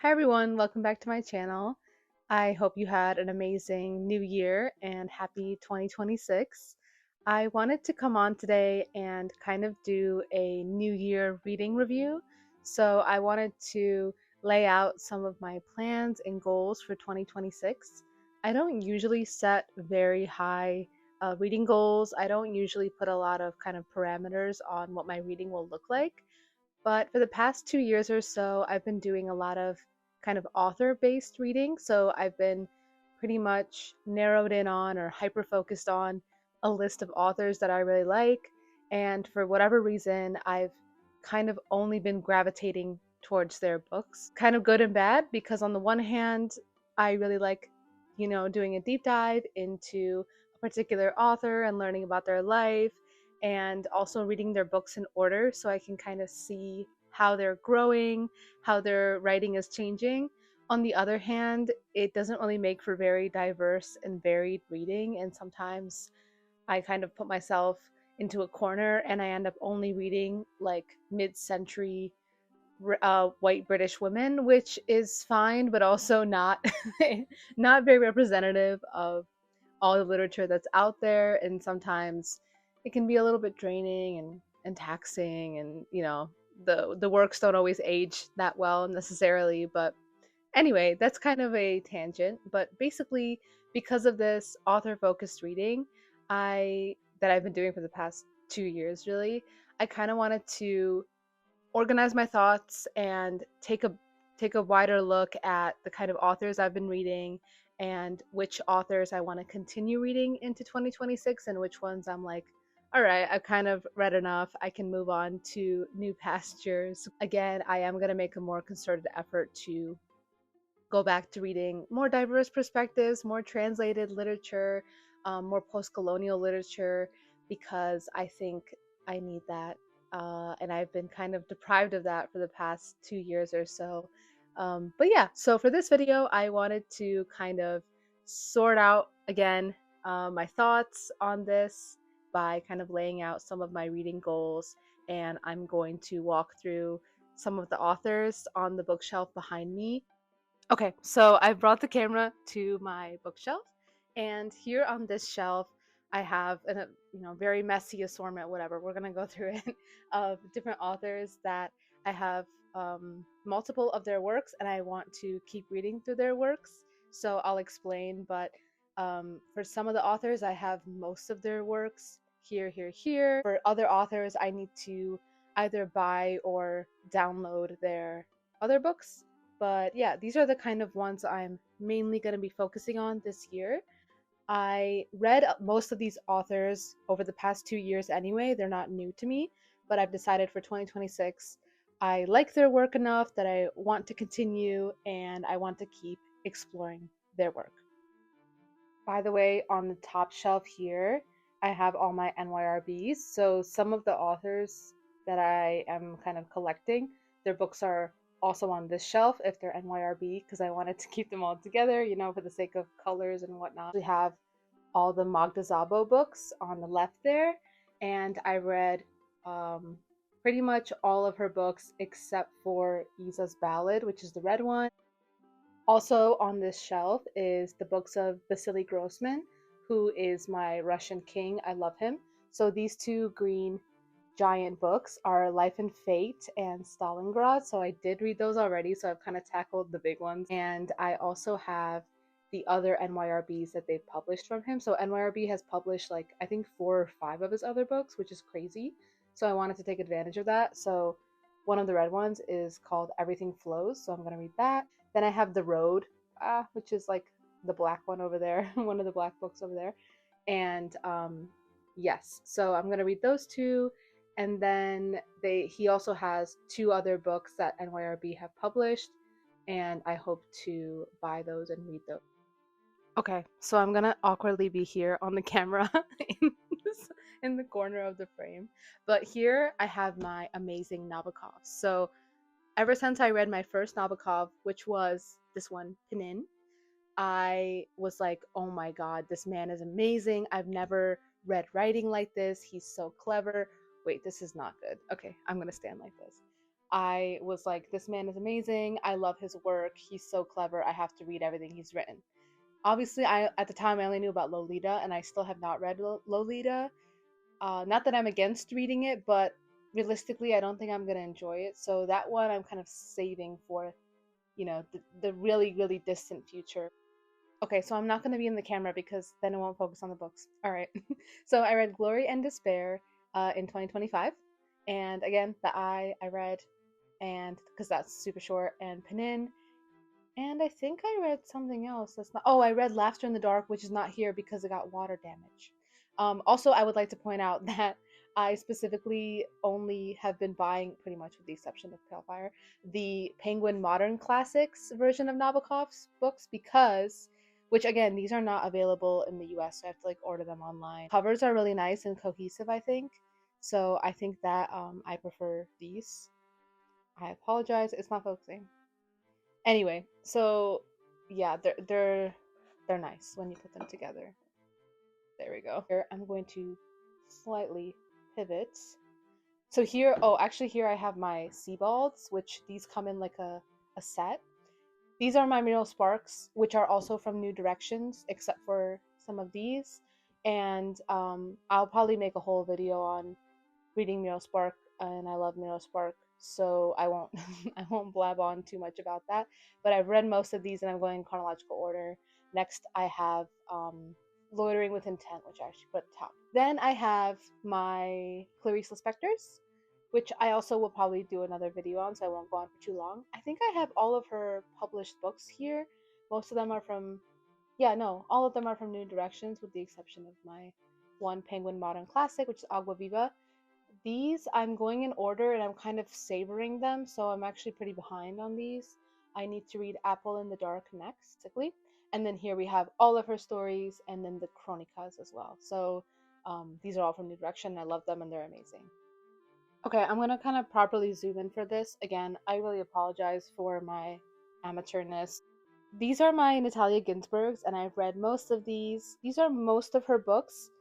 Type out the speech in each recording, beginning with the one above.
Hi everyone, welcome back to my channel. I hope you had an amazing new year and happy 2026. I wanted to come on today and kind of do a new year reading review. So I wanted to lay out some of my plans and goals for 2026. I don't usually set very high reading goals. I don't usually put a lot of kind of parameters on what my reading will look like. But for the past 2 years or so, I've been doing a lot of kind of author based reading. So I've been pretty much narrowed in on or hyper focused on a list of authors that I really like. And for whatever reason, I've kind of only been gravitating towards their books. Kind of good and bad, because on the one hand, I really like, doing a deep dive into a particular author and learning about their life and also reading their books in order so I can kind of see how they're growing, how their writing is changing. On the other hand, it doesn't really make for very diverse and varied reading, and sometimes I kind of put myself into a corner and I end up only reading like mid-century white British women, which is fine, but also not not very representative of all the literature that's out there. And sometimes it can be a little bit draining and taxing, and the works don't always age that well necessarily. But anyway, that's kind of a tangent. But basically, because of this author focused reading I that I've been doing for the past 2 years, really, I kind of wanted to organize my thoughts and take a wider look at the kind of authors I've been reading and which authors I want to continue reading into 2026 and which ones I'm like, all right, I've kind of read enough. I can move on to new pastures. Again, I am going to make a more concerted effort to go back to reading more diverse perspectives, more translated literature, more post colonial literature, because I think I need that. And I've been kind of deprived of that for the past 2 years or so. But yeah, so for this video, I wanted to kind of sort out again my thoughts on this by kind of laying out some of my reading goals. And I'm going to walk through some of the authors on the bookshelf behind me. Okay, so I brought the camera to my bookshelf, and here on this shelf, I have a very messy assortment. Whatever, we're gonna go through it of different authors that I have multiple of their works, and I want to keep reading through their works. So I'll explain. But for some of the authors, I have most of their works here, here, here. For other authors, I need to either buy or download their other books. But yeah, these are the kind of ones I'm mainly going to be focusing on this year. I read most of these authors over the past 2 years anyway. They're not new to me, but I've decided for 2026 I like their work enough that I want to continue and I want to keep exploring their work. By the way, on the top shelf here, I have all my NYRBs. So some of the authors that I am kind of collecting, their books are also on this shelf if they're NYRB, because I wanted to keep them all together, for the sake of colors and whatnot. We have all the Magda Szabo books on the left there, and I read pretty much all of her books except for Isa's Ballad, which is the red one. Also on this shelf is the books of Vasily Grossman, who is my Russian king. I love him. So these two green giant books are Life and Fate and Stalingrad. So I did read those already, so I've kind of tackled the big ones. And I also have the other NYRBs that they've published from him. So NYRB has published like I think 4 or 5 of his other books, which is crazy. So I wanted to take advantage of that. So one of the red ones is called Everything Flows. So I'm going to read that. Then I have The Road, which is like the black one over there, one of the black books over there. And yes, so I'm going to read those two. And then he also has 2 other books that NYRB have published, and I hope to buy those and read those. Okay, so I'm gonna awkwardly be here on the camera in, in the corner of the frame. But here I have my amazing Nabokov. So ever since I read my first Nabokov, which was this one, Pinin, I was like, oh my god, this man is amazing. I've never read writing like this. He's so clever. Wait, this is not good. Okay, I'm gonna stand like this. I was like, this man is amazing. I love his work. He's so clever. I have to read everything he's written. Obviously, at the time I only knew about Lolita, and I still have not read Lolita. Not that I'm against reading it, but realistically, I don't think I'm gonna enjoy it. So that one I'm kind of saving for, the really, really distant future. Okay, so I'm not gonna be in the camera because then it won't focus on the books. All right. So I read Glory and Despair in 2025, and again, The Eye I read, and because that's super short, and Penin, and I think I read something else that's not. Oh, I read Laughter in the Dark, which is not here because it got water damage. Also, I would like to point out that I specifically only have been buying, pretty much with the exception of Pale Fire, the Penguin Modern Classics version of Nabokov's books because, which again, these are not available in the US, so I have to like order them online. Covers are really nice and cohesive, I think. So I think that I prefer these. I apologize, it's not focusing. Anyway, so yeah, they're nice when you put them together. There we go. Here I'm going to slightly pivot. So here, oh, actually here I have my Sebalds, which these come in like a set. These are my Muriel Sparks, which are also from New Directions, except for some of these. And I'll probably make a whole video on reading Muriel Spark, and I love Muriel Spark, so I won't I won't blab on too much about that. But I've read most of these, and I'm going in chronological order. Next, I have Loitering with Intent, which I actually put at the top. Then I have my Clarice Lispectors, which I also will probably do another video on, so I won't go on for too long. I think I have all of her published books here. Most of them are from, yeah, no, all of them are from New Directions, with the exception of my one Penguin Modern Classic, which is Agua Viva. These I'm going in order and I'm kind of savoring them, so I'm actually pretty behind on these. I need to read Apple in the Dark next, quickly. And then here we have all of her stories and then the Chronicas as well. So these are all from New Direction. I love them and they're amazing. Okay, I'm going to kind of properly zoom in for this. Again, I really apologize for my amateurness. These are my Natalia Ginzburgs, and I've read most of these. These are most of her books,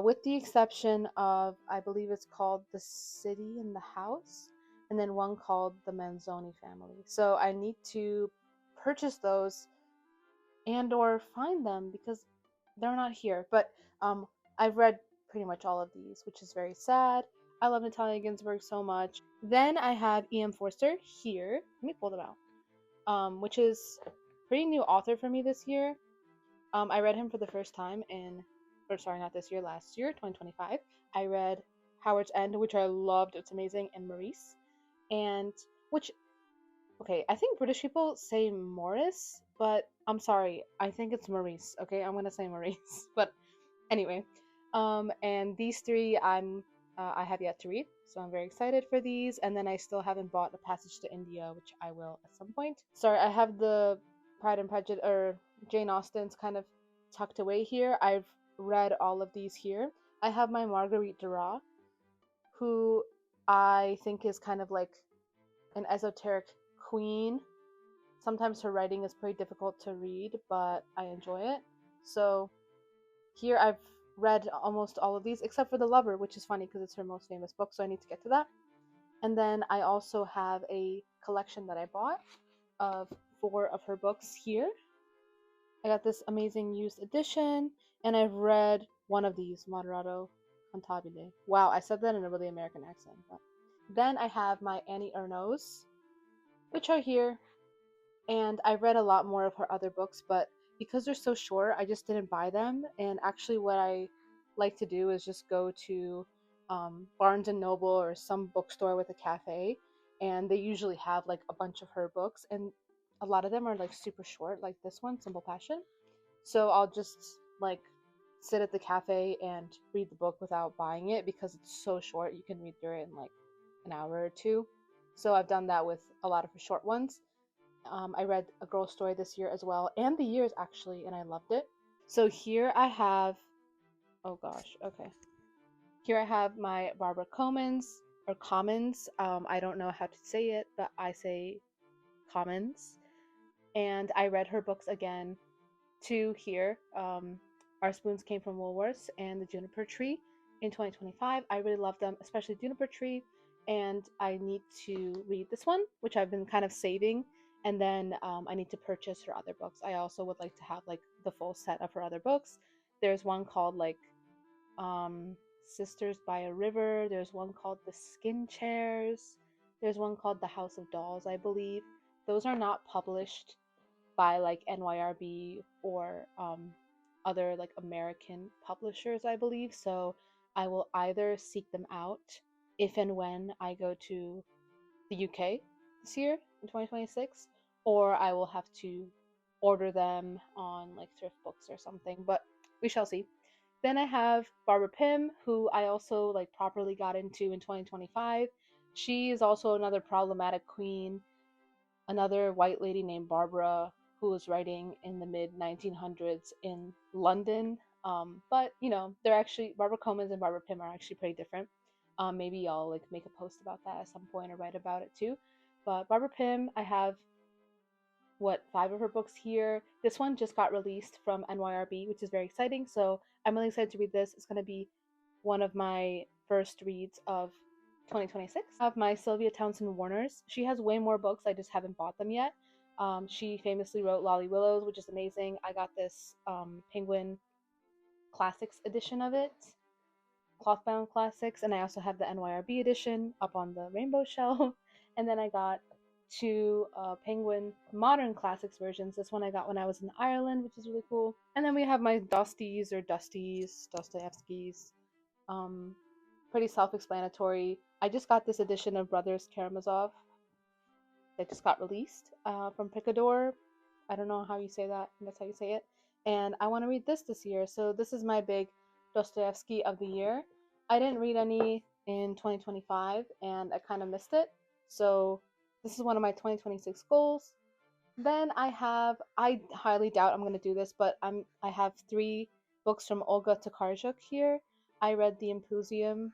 with the exception of, I believe it's called The City in the House, and then one called The Manzoni Family. So I need to purchase those and or find them because they're not here. But I've read pretty much all of these, which is very sad. I love Natalia Ginzburg so much. Then I have E.M Forster here. Let me pull them out. Which is a pretty new author for me this year. I read him for the first time not this year, last year, 2025. I read Howard's End, which I loved. It's amazing, and Maurice, and which, okay, I think British people say Morris, but I'm sorry, I think it's Maurice. Okay, I'm gonna say Maurice, but anyway, and these three I have yet to read, so I'm very excited for these. And then I still haven't bought A Passage to India, which I will at some point. Sorry, I have the Pride and Prejudice or Jane Austen's kind of tucked away here. I've read all of these here. I have my Marguerite Duras, who I think is kind of like an esoteric queen. Sometimes her writing is pretty difficult to read, but I enjoy it. So here I've read almost all of these except for The Lover, which is funny because it's her most famous book, so I need to get to that. And then I also have a collection that I bought of 4 of her books here. I got this amazing used edition, and I've read one of these, Moderato Cantabile. Wow, I said that in a really American accent. But then I have my Annie Ernaux, which are here, and I read a lot more of her other books, but because they're so short, I just didn't buy them. And actually, what I like to do is just go to Barnes and Noble or some bookstore with a cafe, and they usually have like a bunch of her books, and a lot of them are like super short, like this one, Simple Passion. So I'll just like sit at the cafe and read the book without buying it because it's so short. You can read through it in like an hour or two. So I've done that with a lot of her short ones. I read A Girl's Story this year as well, and The Years actually, and I loved it. So here I have, oh gosh, okay. Here I have my Barbara Comyns, or Comyns. I don't know how to say it, but I say Comyns. And I read her books again, 2 here. Our Spoons Came from Woolworths and The Juniper Tree in 2025. I really love them, especially Juniper Tree. and I need to read this one, which I've been kind of saving, and then I need to purchase her other books. I also would like to have like the full set of her other books. There's one called like um, Sisters by a River. There's one called The Skin Chairs. There's one called The House of Dolls, I believe. Those are not published by like NYRB or other like American publishers, I believe. So I will either seek them out if and when I go to the UK this year in 2026, or I will have to order them on like thrift books or something, but we shall see. Then I have Barbara Pym, who I also like properly got into in 2025. She is also another problematic queen, another white lady named Barbara who was writing in the mid 1900s in London. But you know, they're actually Comyns and Barbara Pym are actually pretty different. Maybe I'll like make a post about that at some point or write about it too. But Barbara Pym, I have 5 of her books here. This one just got released from NYRB, which is very exciting. So I'm really excited to read this. It's going to be one of my first reads of 2026. I have my Sylvia Townsend Warners. She has way more books. I just haven't bought them yet. She famously wrote Lolly Willows, which is amazing. I got this Penguin Classics edition of it, clothbound classics, and I also have the NYRB edition up on the rainbow shelf. And then I got 2 Penguin Modern Classics versions. This one I got when I was in Ireland, which is really cool. And then we have my Dostoevsky's. Pretty self-explanatory. I just got this edition of Brothers Karamazov that just got released from Picador. I don't know how you say that. That's how you say it. And I want to read this year. So this is my big Dostoevsky of the year. I didn't read any in 2025, and I kind of missed it. So this is one of my 2026 goals. Then I highly doubt I'm going to do this, but I have 3 books from Olga Tokarczuk here. I read The Impusium.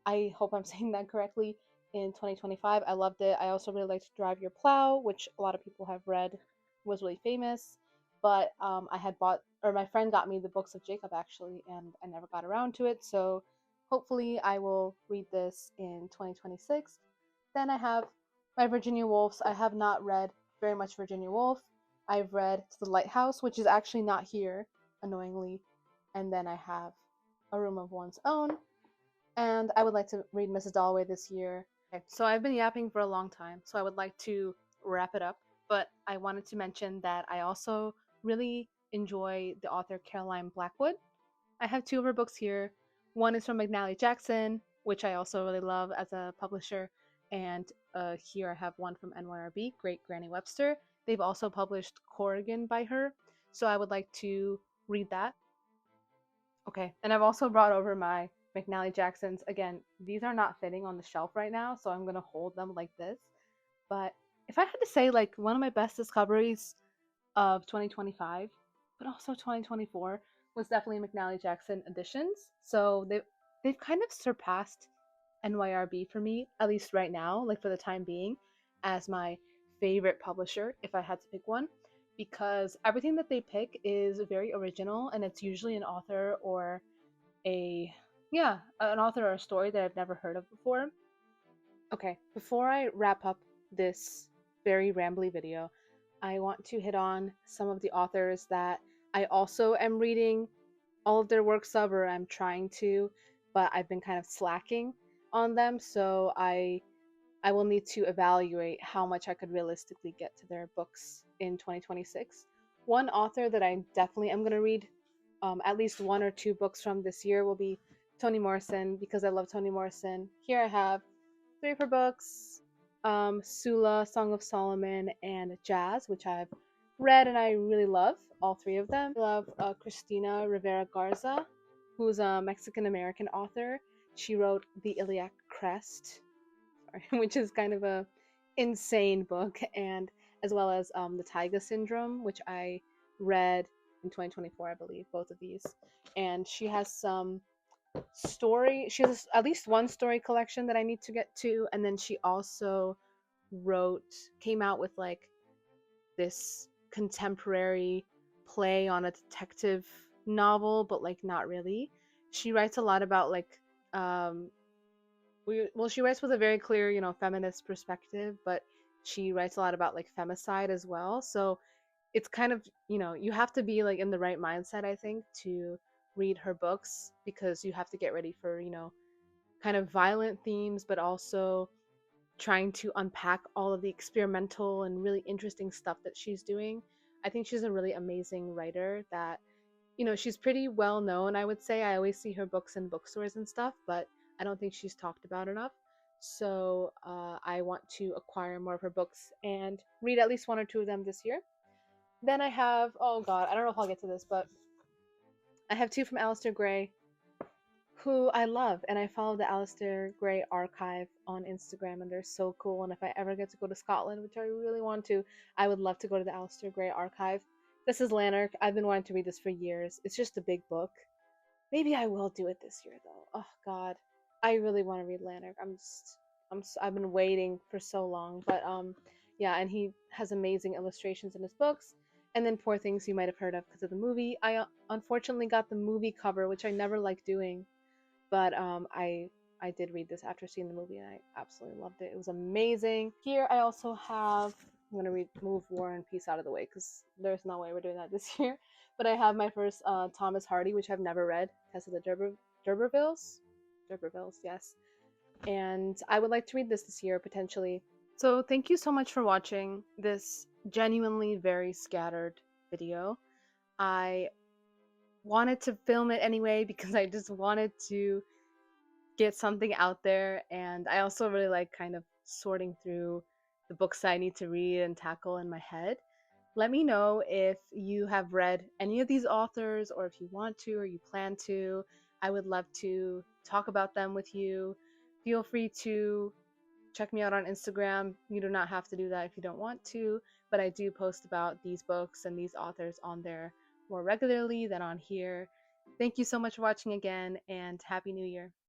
I hope I'm saying that correctly. In 2025, I loved it. I also really liked Drive Your Plow, which a lot of people have read, was really famous. But I had bought, or my friend got me the books of Jacob actually, and I never got around to it. So hopefully I will read this in 2026. Then I have my Virginia Woolfs. I have not read very much Virginia Woolf. I've read The Lighthouse, which is actually not here, annoyingly. And then I have A Room of One's Own. And I would like to read Mrs. Dalloway this year. Okay, so I've been yapping for a long time, so I would like to wrap it up. But I wanted to mention that I also really enjoy the author Caroline Blackwood. I have 2 of her books here. One is from McNally Jackson, which I also really love as a publisher. And here I have one from NYRB, Great Granny Webster. They've also published Corrigan by her, so I would like to read that. Okay, and I've also brought over my McNally Jacksons. Again, these are not fitting on the shelf right now, so I'm going to hold them like this. But if I had to say, like, one of my best discoveries of 2025, but also 2024, was definitely McNally Jackson editions. So they've kind of surpassed NYRB for me, at least right now, like for the time being, as my favorite publisher, if I had to pick one, because everything that they pick is very original, and it's usually an author or an author or a story that I've never heard of before. Okay, before I wrap up this very rambly video, I want to hit on some of the authors that I also am reading all of their works of, or I'm trying to, but I've been kind of slacking on them, so I will need to evaluate how much I could realistically get to their books in 2026. One author that I definitely am going to read at least 1 or 2 books from this year will be Toni Morrison, because I love Toni Morrison. Here I have 3 of her books, Sula, Song of Solomon, and Jazz, which I've read and I really love all 3 of them. I love Cristina Rivera Garza, who's a Mexican-American author. She wrote The Iliac Crest, which is kind of a insane book, and as well as The Taiga Syndrome, which I read in 2024, I believe, both of these. And she has some she has at least 1 story collection that I need to get to, and then she also came out with like this contemporary play on a detective novel, but like not really. She writes a lot about like well, she writes with a very clear, feminist perspective, but she writes a lot about like femicide as well. So it's kind of, you have to be like in the right mindset, I think, to read her books, because you have to get ready for, kind of violent themes, but also trying to unpack all of the experimental and really interesting stuff that she's doing. I think she's a really amazing writer that, she's pretty well known, I would say. I always see her books in bookstores and stuff, but I don't think she's talked about enough. So I want to acquire more of her books and read at least one or two of them this year. Then I have, oh God, I don't know if I'll get to this, but I have two from Alasdair Gray, who I love, and I follow the Alasdair Gray archive on Instagram, and they're so cool. And if I ever get to go to Scotland, which I really want to, I would love to go to the Alasdair Gray archive. This is Lanark. I've been wanting to read this for years. It's just a big book. Maybe I will do it this year, though. Oh God, I really want to read Lanark. I've been waiting for so long, but yeah, and he has amazing illustrations in his books. And then Poor Things you might have heard of because of the movie. I unfortunately got the movie cover, which I never like doing, but I did read this after seeing the movie, and I absolutely loved it. It was amazing. Here I also have, I'm gonna move War and Peace out of the way because there's no way we're doing that this year. But I have my first Thomas Hardy, which I've never read, Tess of the D'Urbervilles, yes. And I would like to read this year potentially. So thank you so much for watching this genuinely very scattered video. I wanted to film it anyway because I just wanted to get something out there, and I also really like kind of sorting through the books I need to read and tackle in my head. Let me know if you have read any of these authors, or if you want to or you plan to. I would love to talk about them with you. Feel free to check me out on Instagram. You do not have to do that if you don't want to, but I do post about these books and these authors on there more regularly than on here. Thank you so much for watching again, and Happy New Year.